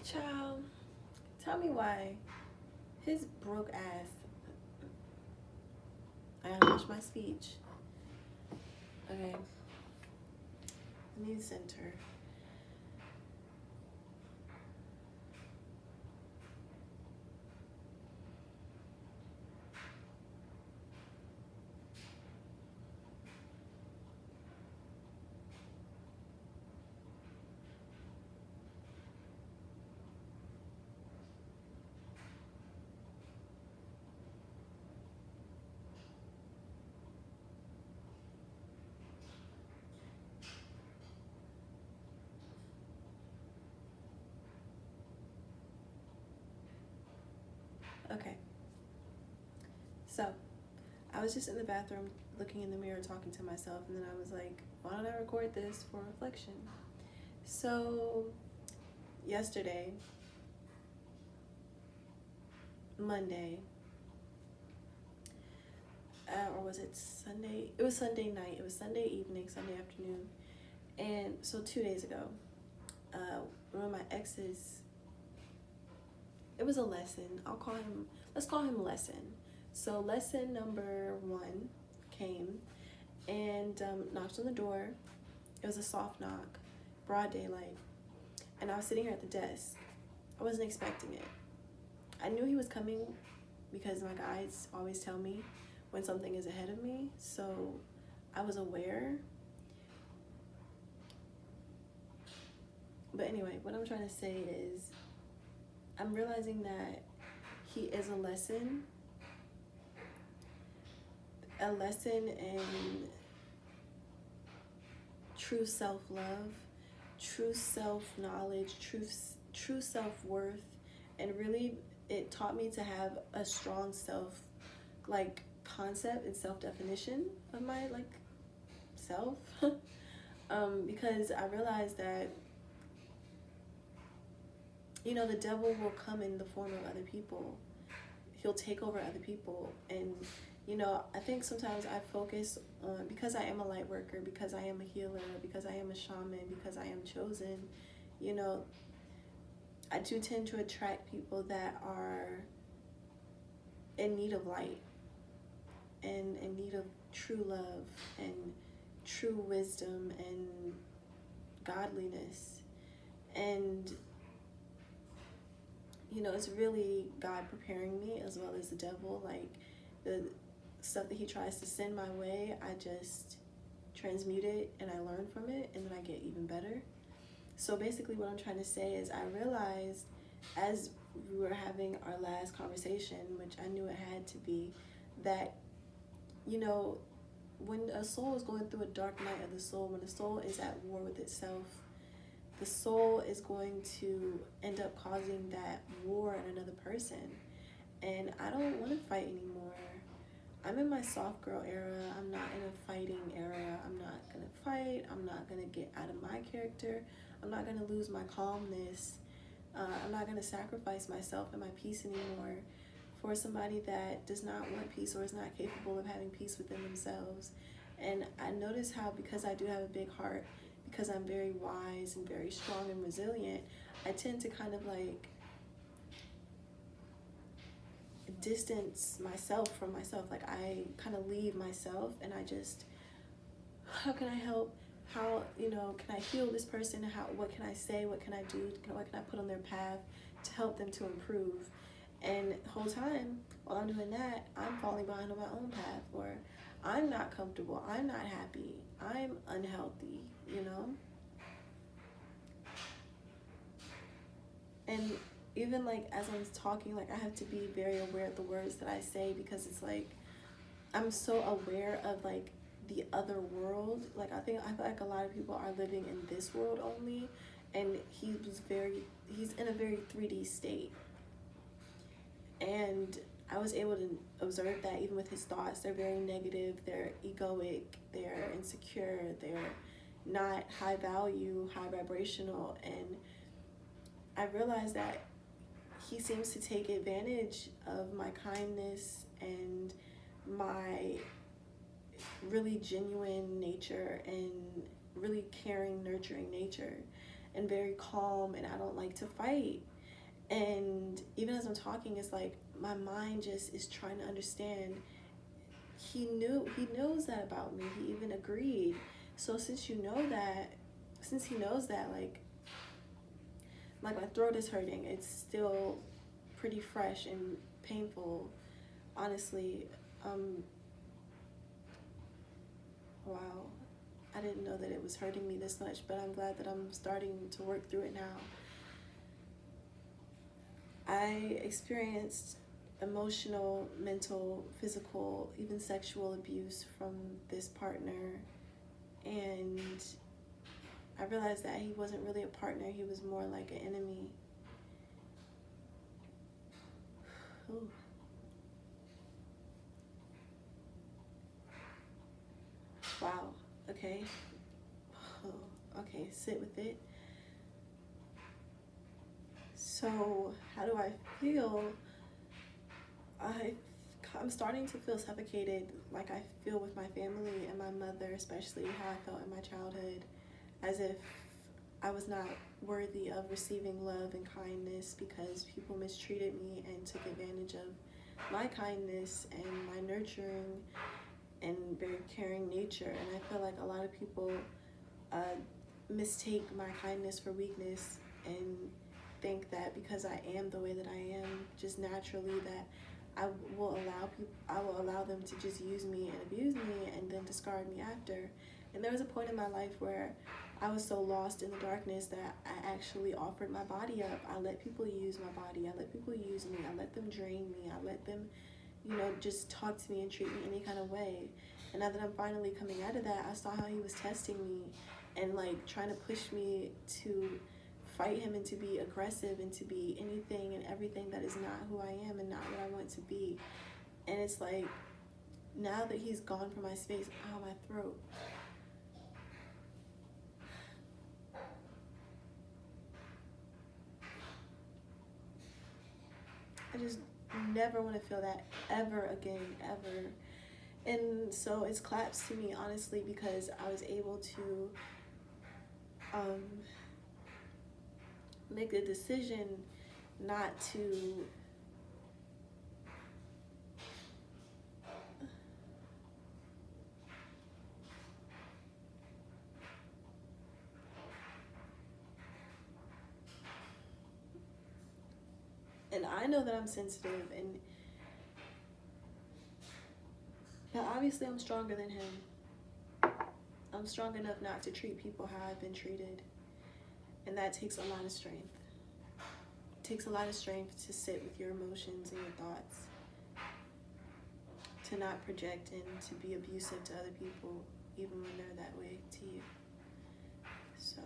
Child, tell me why his broke ass. I gotta watch my speech. Okay. I need center. Okay. So, I was just in the bathroom looking in the mirror talking to myself, and then I was like, why don't I record this for reflection? So, yesterday, Monday, or was it Sunday? It was Sunday night. It was Sunday evening, Sunday afternoon. And so 2 days ago, one of my exes, it was a lesson. Let's call him lesson. So lesson number 1 came and knocked on the door. It was a soft knock, broad daylight. And I was sitting here at the desk. I wasn't expecting it. I knew he was coming because my guides always tell me when something is ahead of me. So I was aware. But anyway, what I'm trying to say is I'm realizing that he is a lesson in true self-love, true self-knowledge, true self-worth, and really it taught me to have a strong self concept and self-definition of my self. Because I realized that the devil will come in the form of other people. He'll take over other people. And I think sometimes I focus on, because I am a light worker, because I am a healer, because I am a shaman, because I am chosen, I do tend to attract people that are in need of light and in need of true love and true wisdom and godliness. And it's really God preparing me, as well as the devil. The stuff that he tries to send my way, I just transmute it and I learn from it, and then I get even better. So basically what I'm trying to say is I realized as we were having our last conversation, which I knew it had to be, that when a soul is going through a dark night of the soul, when the soul is at war with itself, the soul is going to end up causing that war in another person. And I don't want to fight anymore. I'm in my soft girl era. I'm not in a fighting era. I'm not going to fight. I'm not going to get out of my character. I'm not going to lose my calmness. I'm not going to sacrifice myself and my peace anymore for somebody that does not want peace or is not capable of having peace within themselves. And I notice how, because I do have a big heart, because I'm very wise and very strong and resilient, I tend to kind of distance myself from myself. I kind of leave myself and I just, how can I help? How, can I heal this person? What can I say? What can I do? What can I put on their path to help them to improve? And the whole time, while I'm doing that, I'm falling behind on my own path, or I'm not comfortable, I'm not happy, I'm unhealthy, And even as I'm talking, I have to be very aware of the words that I say, because it's I'm so aware of the other world. I feel like a lot of people are living in this world only, and he's in a very 3D state. And I was able to observe that even with his thoughts. They're very negative, they're egoic, they're insecure, they're not high value, high vibrational. And I realized that he seems to take advantage of my kindness and my really genuine nature and really caring, nurturing nature, and very calm, and I don't like to fight. And even as I'm talking, it's like my mind just is trying to understand. He knows that about me. He even agreed. So since he knows that, like my throat is hurting, it's still pretty fresh and painful, honestly. Wow, I didn't know that it was hurting me this much, but I'm glad that I'm starting to work through it now. I experienced emotional, mental, physical, even sexual abuse from this partner, and I realized that he wasn't really a partner, he was more like an enemy. Ooh. Wow, okay. Oh, okay, sit with it. So, how do I feel? I'm starting to feel suffocated, like I feel with my family and my mother, especially how I felt in my childhood, as if I was not worthy of receiving love and kindness because people mistreated me and took advantage of my kindness and my nurturing and very caring nature. And I feel like a lot of people mistake my kindness for weakness and think that because I am the way that I am, just naturally, that I will allow them to just use me and abuse me and then discard me after. And there was a point in my life where I was so lost in the darkness that I actually offered my body up. I let people use my body. I let people use me. I let them drain me. I let them, just talk to me and treat me any kind of way. And now that I'm finally coming out of that, I saw how he was testing me and like trying to push me to fight him and to be aggressive and to be anything and everything that is not who I am and not what I want to be. And it's like, now that he's gone from my space, ow, my throat. I just never want to feel that ever again, ever. And so it's collapsed to me, honestly, because I was able to make a decision not to and I know that I'm sensitive, and but obviously I'm stronger than him. I'm strong enough not to treat people how I've been treated, and that takes a lot of strength. It takes a lot of strength to sit with your emotions and your thoughts, to not project and to be abusive to other people, even when they're that way to you. So